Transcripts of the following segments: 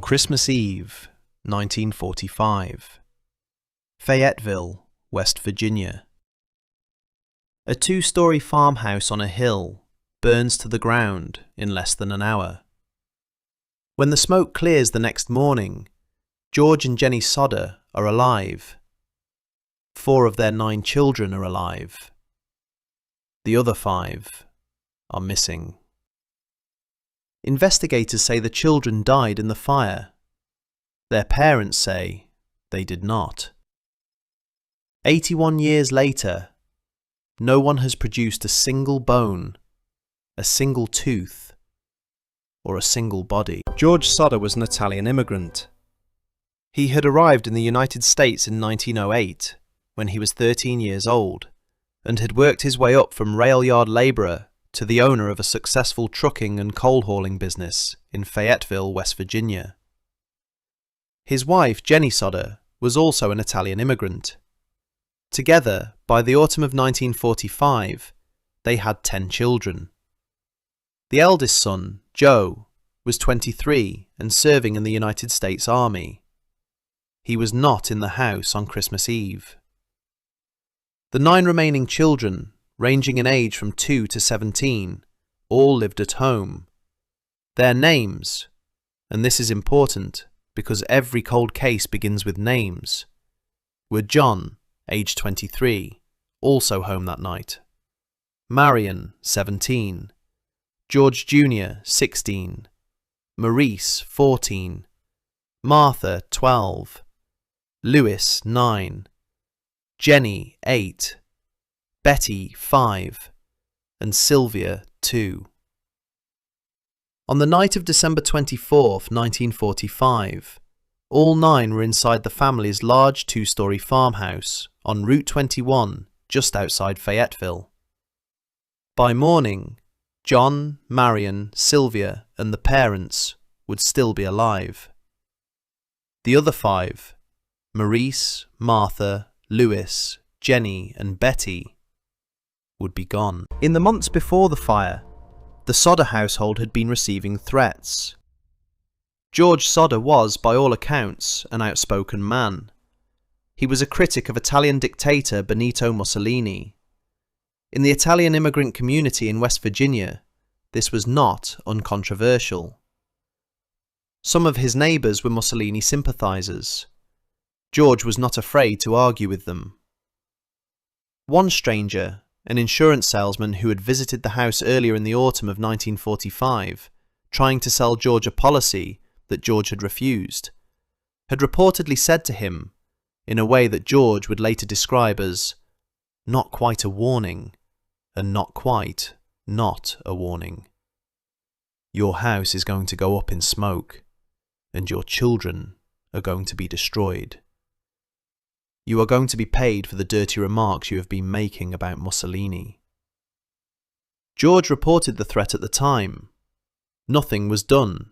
Christmas Eve, 1945. Fayetteville, West Virginia. A two-story farmhouse on a hill burns to the ground in less than an hour. When the smoke clears the next morning, George and Jenny Sodder are alive. 4 of their 9 children are alive. The other 5 are missing. Investigators say the children died in the fire. Their parents say they did not. 81 years later, no one has produced a single bone, a single tooth, or a single body. George Sodder was an Italian immigrant. He had arrived in the United States in 1908, when he was 13 years old, and had worked his way up from rail yard labourer to the owner of a successful trucking and coal hauling business in Fayetteville, West Virginia. His wife, Jenny Sodder, was also an Italian immigrant. Together, by the autumn of 1945, they had 10 children. The eldest son, Joe, was 23 and serving in the United States Army. He was not in the house on Christmas Eve. The 9 remaining children, ranging in age from 2 to 17, all lived at home. Their names, and this is important because every cold case begins with names, were John, age 23, also home that night; Marion, 17; George Jr., 16; Maurice, 14; Martha, 12; Louis, 9; Jenny, 8; Betty, 5; and Sylvia, 2. On the night of December 24th, 1945, all 9 were inside the family's large 2-story farmhouse on Route 21, just outside Fayetteville. By morning, John, Marion, Sylvia, and the parents would still be alive. The other 5, Maurice, Martha, Louis, Jenny, and Betty, would be gone. In the months before the fire, the Sodder household had been receiving threats. George Sodder was, by all accounts, an outspoken man. He was a critic of Italian dictator Benito Mussolini. In the Italian immigrant community in West Virginia, this was not uncontroversial. Some of his neighbours were Mussolini sympathisers. George was not afraid to argue with them. One stranger, an insurance salesman who had visited the house earlier in the autumn of 1945, trying to sell George a policy that George had refused, had reportedly said to him, in a way that George would later describe as not quite a warning, and not quite not a warning. Your house is going to go up in smoke, and your children are going to be destroyed. You are going to be paid for the dirty remarks you have been making about Mussolini. George reported the threat at the time. Nothing was done.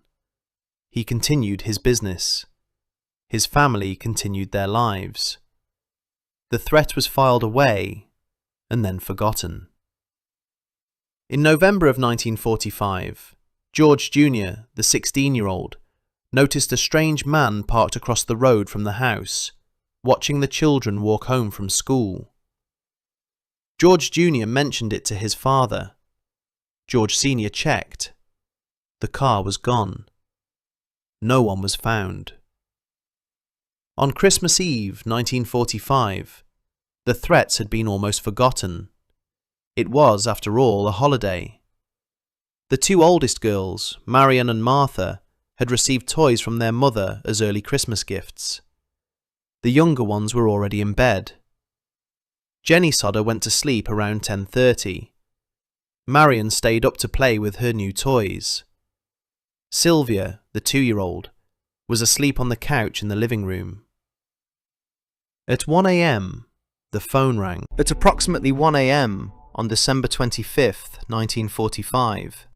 He continued his business. His family continued their lives. The threat was filed away and then forgotten. In November of 1945, George Jr., the 16-year-old, noticed a strange man parked across the road from the house, watching the children walk home from school. George Jr. mentioned it to his father. George Sr. checked. The car was gone. No one was found. On Christmas Eve, 1945, the threats had been almost forgotten. It was, after all, a holiday. The 2 oldest girls, Marion and Martha, had received toys from their mother as early Christmas gifts. The younger ones were already in bed. Jenny Sodder went to sleep around 10:30. Marion stayed up to play with her new toys. Sylvia, the 2-year-old, was asleep on the couch in the living room. At 1 a.m, the phone rang. At approximately 1 a.m. on December 25th, 1945,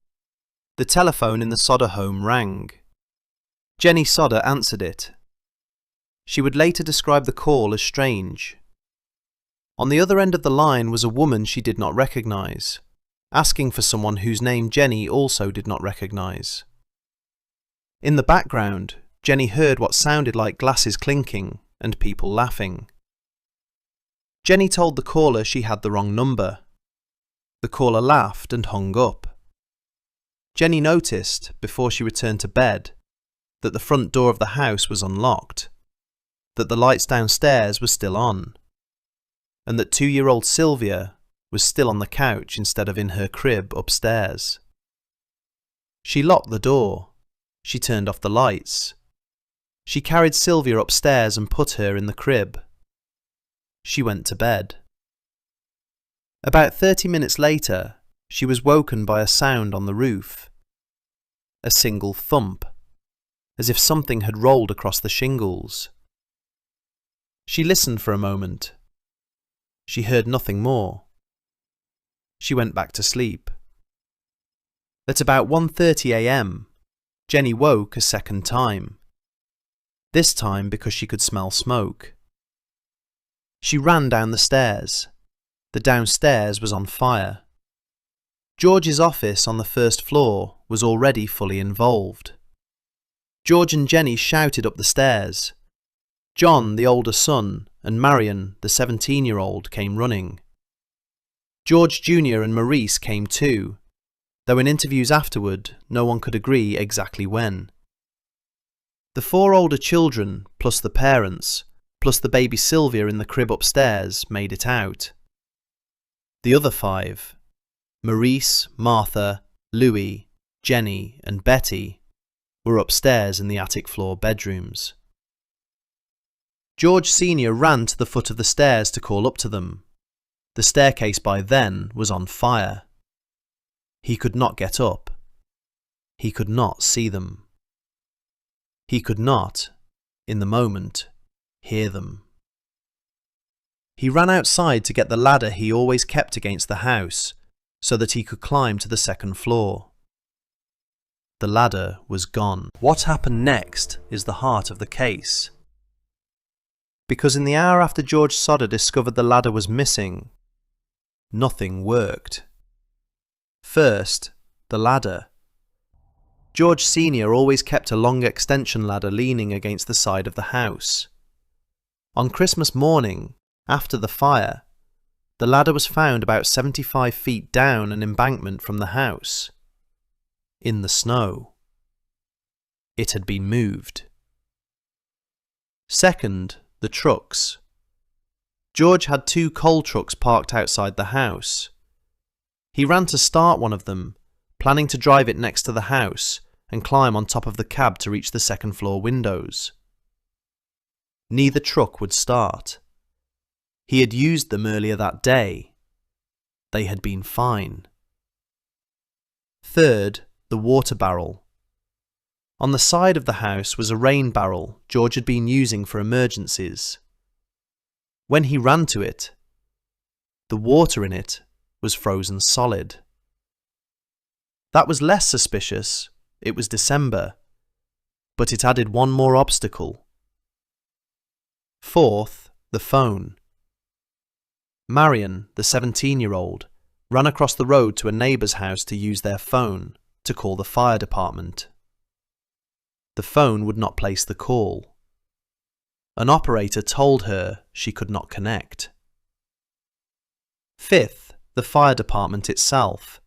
the telephone in the Sodder home rang. Jenny Sodder answered it. She would later describe the call as strange. On the other end of the line was a woman she did not recognise, asking for someone whose name Jenny also did not recognise. In the background, Jenny heard what sounded like glasses clinking and people laughing. Jenny told the caller she had the wrong number. The caller laughed and hung up. Jenny noticed, before she returned to bed, that the front door of the house was unlocked, that the lights downstairs were still on, and that 2-year-old Sylvia was still on the couch instead of in her crib upstairs. She locked the door. She turned off the lights. She carried Sylvia upstairs and put her in the crib. She went to bed. About 30 minutes later, she was woken by a sound on the roof. A single thump, as if something had rolled across the shingles. She listened for a moment. She heard nothing more. She went back to sleep. At about 1:30 a.m, Jenny woke a second time. This time because she could smell smoke. She ran down the stairs. The downstairs was on fire. George's office on the first floor was already fully involved. George and Jenny shouted up the stairs. John, the older son, and Marion, the 17-year-old, came running. George Jr. and Maurice came too, though in interviews afterward, no one could agree exactly when. The 4 older children, plus the parents, plus the baby Sylvia in the crib upstairs, made it out. The other 5, Maurice, Martha, Louis, Jenny, and Betty, were upstairs in the attic floor bedrooms. George Sr. ran to the foot of the stairs to call up to them. The staircase by then was on fire. He could not get up. He could not see them. He could not, in the moment, hear them. He ran outside to get the ladder he always kept against the house, so that he could climb to the second floor. The ladder was gone. What happened next is the heart of the case. Because in the hour after George Sodder discovered the ladder was missing, nothing worked. First, the ladder. George Sr. always kept a long extension ladder leaning against the side of the house. On Christmas morning, after the fire, the ladder was found about 75 feet down an embankment from the house. In the snow. It had been moved. Second, the trucks. George had 2 coal trucks parked outside the house. He ran to start one of them, planning to drive it next to the house and climb on top of the cab to reach the second floor windows. Neither truck would start. He had used them earlier that day. They had been fine. Third, the water barrel. On the side of the house was a rain barrel George had been using for emergencies. When he ran to it, the water in it was frozen solid. That was less suspicious. It was December, but it added one more obstacle. Fourth, the phone. Marion, the 17-year-old, ran across the road to a neighbour's house to use their phone to call the fire department. The phone would not place the call. An operator told her she could not connect. Fifth, the fire department itself.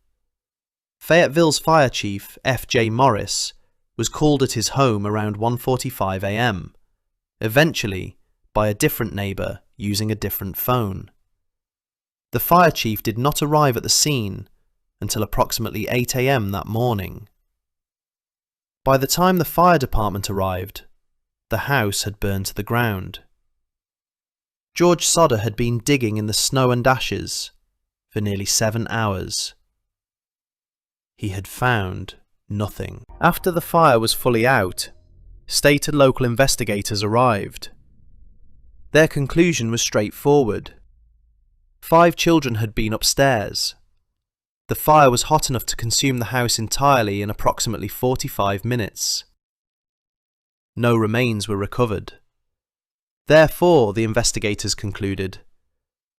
Fayetteville's fire chief, F.J. Morris, was called at his home around 1:45 a.m., eventually by a different neighbour using a different phone. The fire chief did not arrive at the scene until approximately 8 a.m. that morning. By the time the fire department arrived, the house had burned to the ground. George Sodder had been digging in the snow and ashes for nearly 7 hours. He had found nothing. After the fire was fully out, state and local investigators arrived. Their conclusion was straightforward. 5 children had been upstairs. The fire was hot enough to consume the house entirely in approximately 45 minutes. No remains were recovered. Therefore, the investigators concluded,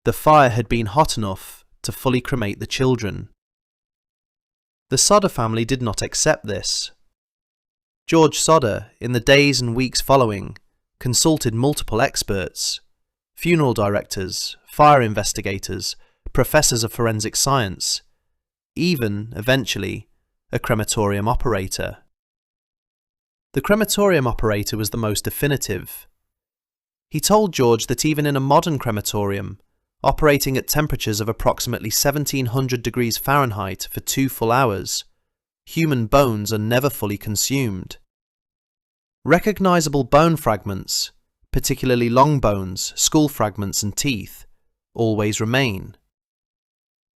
the fire had been hot enough to fully cremate the children. The Sodder family did not accept this. George Sodder, in the days and weeks following, consulted multiple experts, funeral directors, fire investigators, professors of forensic science, even, eventually, a crematorium operator. The crematorium operator was the most definitive. He told George that even in a modern crematorium, operating at temperatures of approximately 1700 degrees Fahrenheit for 2 full hours, human bones are never fully consumed. Recognizable bone fragments, particularly long bones, skull fragments and teeth, always remain.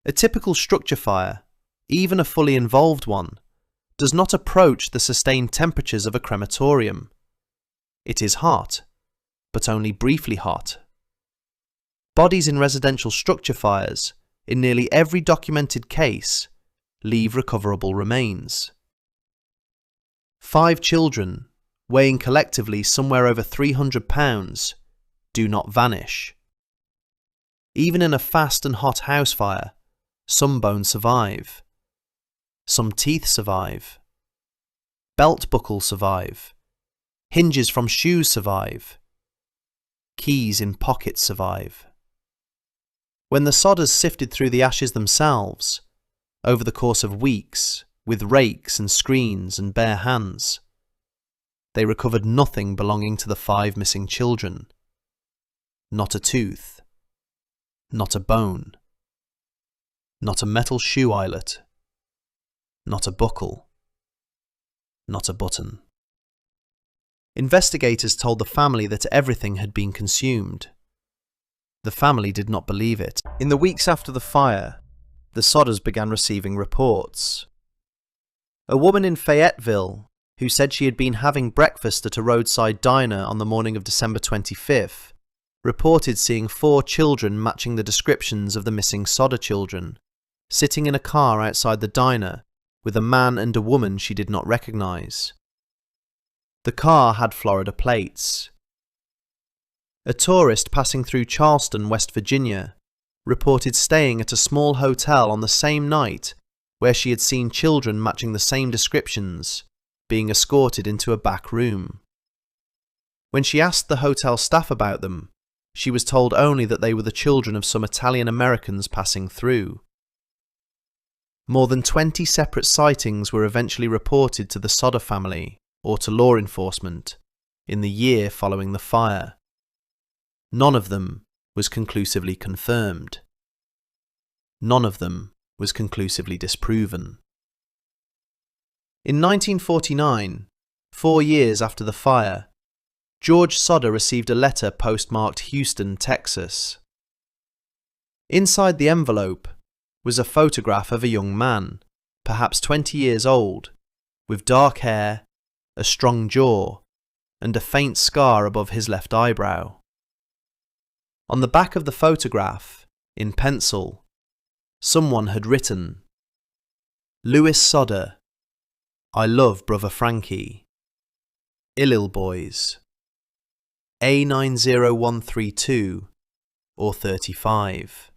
A typical structure fire, even a fully involved one, does not approach the sustained temperatures of a crematorium. It is hot, but only briefly hot. Bodies in residential structure fires, in nearly every documented case, leave recoverable remains. 5 children, weighing collectively somewhere over 300 pounds, do not vanish. Even in a fast and hot house fire, some bones survive. Some teeth survive. Belt buckles survive. Hinges from shoes survive. Keys in pockets survive. When the Sodders sifted through the ashes themselves, over the course of weeks, with rakes and screens and bare hands, they recovered nothing belonging to the 5 missing children. Not a tooth. Not a bone. Not a metal shoe eyelet. Not a buckle. Not a button. Investigators told the family that everything had been consumed. The family did not believe it. In the weeks after the fire, the Sodders began receiving reports. A woman in Fayetteville, who said she had been having breakfast at a roadside diner on the morning of December 25th, reported seeing 4 children matching the descriptions of the missing Sodder children, sitting in a car outside the diner with a man and a woman she did not recognize. The car had Florida plates. A tourist passing through Charleston, West Virginia, reported staying at a small hotel on the same night where she had seen children matching the same descriptions, being escorted into a back room. When she asked the hotel staff about them, she was told only that they were the children of some Italian Americans passing through. More than 20 separate sightings were eventually reported to the Sodder family or to law enforcement in the year following the fire. None of them was conclusively confirmed. None of them was conclusively disproven. In 1949, 4 years after the fire, George Sodder received a letter postmarked Houston, Texas. Inside the envelope was a photograph of a young man, perhaps 20 years old, with dark hair, a strong jaw, and a faint scar above his left eyebrow. On the back of the photograph, in pencil, someone had written, "Louis Sodder, I love brother Frankie. Illil boys. A90132 or 35.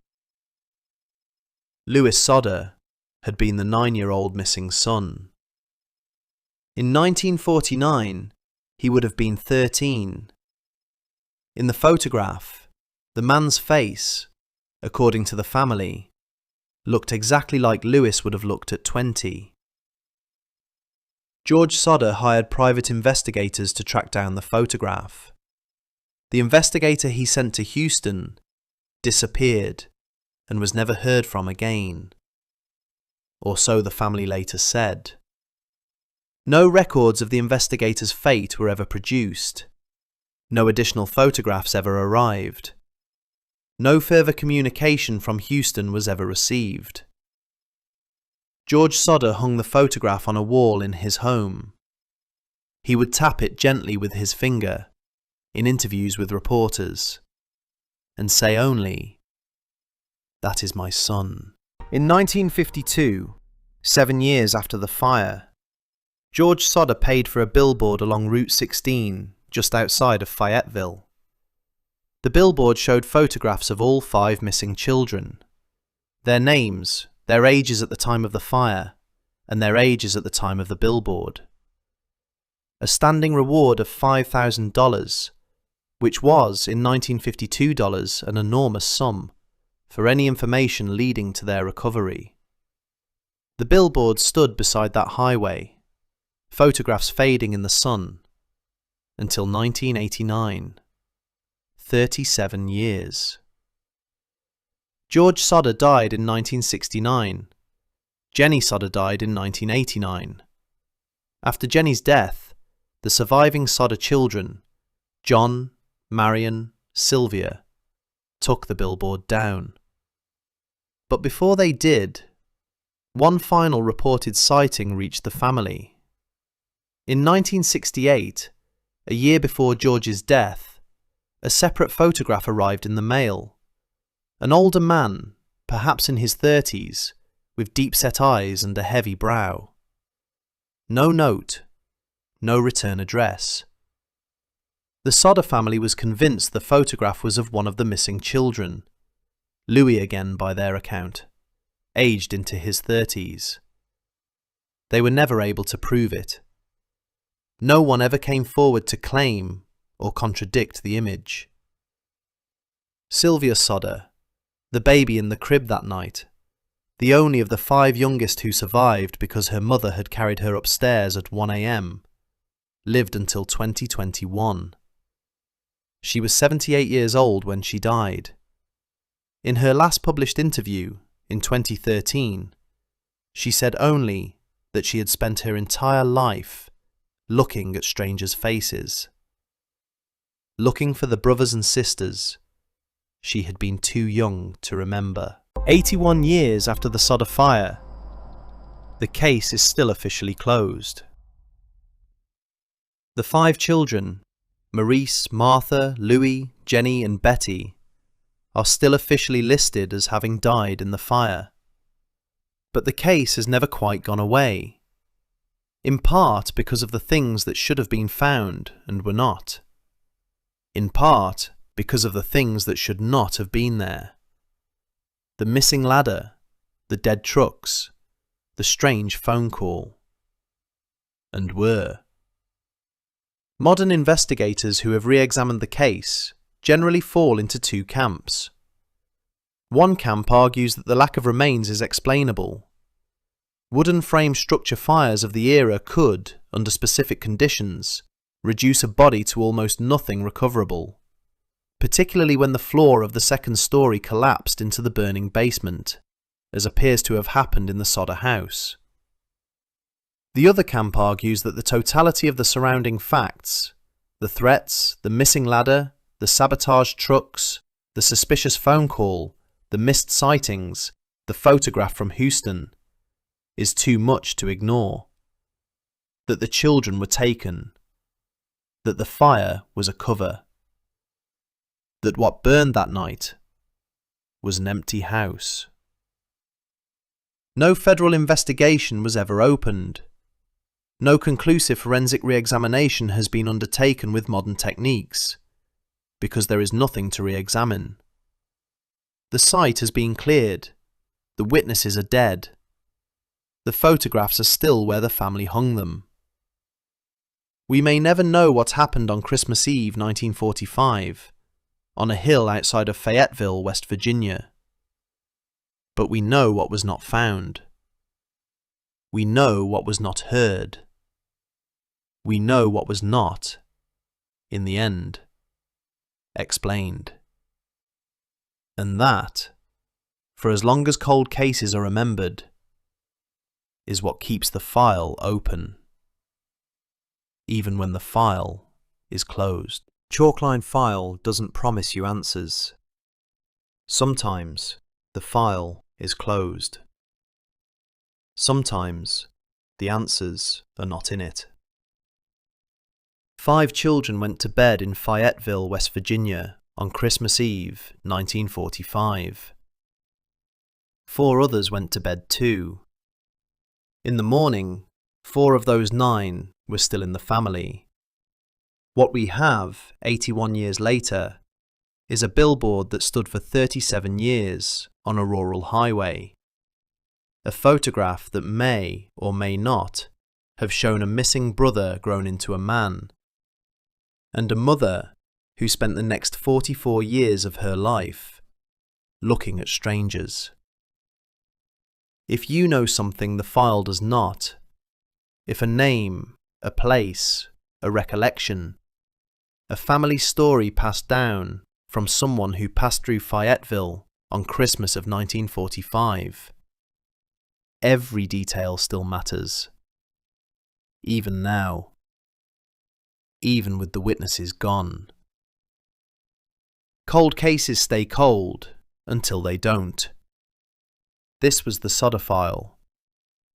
Louis Sodder had been the 9-year-old missing son. In 1949, he would have been 13. In the photograph, the man's face, according to the family, looked exactly like Louis would have looked at 20. George Sodder hired private investigators to track down the photograph. The investigator he sent to Houston disappeared and was never heard from again. Or so the family later said. No records of the investigator's fate were ever produced. No additional photographs ever arrived. No further communication from Houston was ever received. George Sodder hung the photograph on a wall in his home. He would tap it gently with his finger in interviews with reporters and say only, "That is my son." In 1952, 7 years after the fire, George Sodder paid for a billboard along Route 16 just outside of Fayetteville. The billboard showed photographs of all 5 missing children, their names, their ages at the time of the fire, and their ages at the time of the billboard. a standing reward of $5,000, which was, in 1952 dollars, an enormous sum, for any information leading to their recovery. The billboard stood beside that highway, photographs fading in the sun, until 1989. 37 years. George Sodder died in 1969. Jenny Sodder died in 1989. After Jenny's death, the surviving Sodder children, John, Marion, Sylvia, took the billboard down. But before they did, one final reported sighting reached the family. In 1968, a year before George's death, a separate photograph arrived in the mail. An older man, perhaps in his 30s, with deep-set eyes and a heavy brow. No note, no return address. The Sodder family was convinced the photograph was of one of the missing children, Louis again by their account, aged into his 30s. They were never able to prove it. No one ever came forward to claim or contradict the image. Sylvia Sodder, the baby in the crib that night, the only of the 5 youngest who survived because her mother had carried her upstairs at 1 a.m., lived until 2021. She was 78 years old when she died. In her last published interview, in 2013, she said only that she had spent her entire life looking at strangers' faces. Looking for the brothers and sisters she had been too young to remember. 81 years after the Sodder fire, the case is still officially closed. The 5 children, Maurice, Martha, Louis, Jenny and Betty, are still officially listed as having died in the fire. But the case has never quite gone away, in part because of the things that should have been found and were not, in part because of the things that should not have been there. The missing ladder, the dead trucks, the strange phone call. And were. Modern investigators who have re-examined the case generally fall into 2 camps. One camp argues that the lack of remains is explainable. Wooden frame structure fires of the era could, under specific conditions, reduce a body to almost nothing recoverable, particularly when the floor of the 2nd story collapsed into the burning basement, as appears to have happened in the Sodder house. The other camp argues that the totality of the surrounding facts, the threats, the missing ladder, the sabotaged trucks, the suspicious phone call, the missed sightings, the photograph from Houston, is too much to ignore. That the children were taken. That the fire was a cover. That what burned that night was an empty house. No federal investigation was ever opened. No conclusive forensic re-examination has been undertaken with modern techniques, because there is nothing to re-examine. The site has been cleared. The witnesses are dead. The photographs are still where the family hung them. We may never know what happened on Christmas Eve 1945, on a hill outside of Fayetteville, West Virginia. But we know what was not found. We know what was not heard. We know what was not, in the end, explained. And that, for as long as cold cases are remembered, is what keeps the file open, even when the file is closed. Chalkline file doesn't promise you answers. Sometimes the file is closed. Sometimes the answers are not in it. 5 children went to bed in Fayetteville, West Virginia on Christmas Eve, 1945. 4 others went to bed too. In the morning, 4 of those 9 were still in the family. What we have, 81 years later, is a billboard that stood for 37 years on a rural highway. A photograph that may or may not have shown a missing brother grown into a man, and a mother who spent the next 44 years of her life looking at strangers. If you know something the file does not, if a name, a place, a recollection, a family story passed down from someone who passed through Fayetteville on Christmas of 1945, every detail still matters, even now, even with the witnesses gone. Cold cases stay cold until they don't. This was the Sodder file.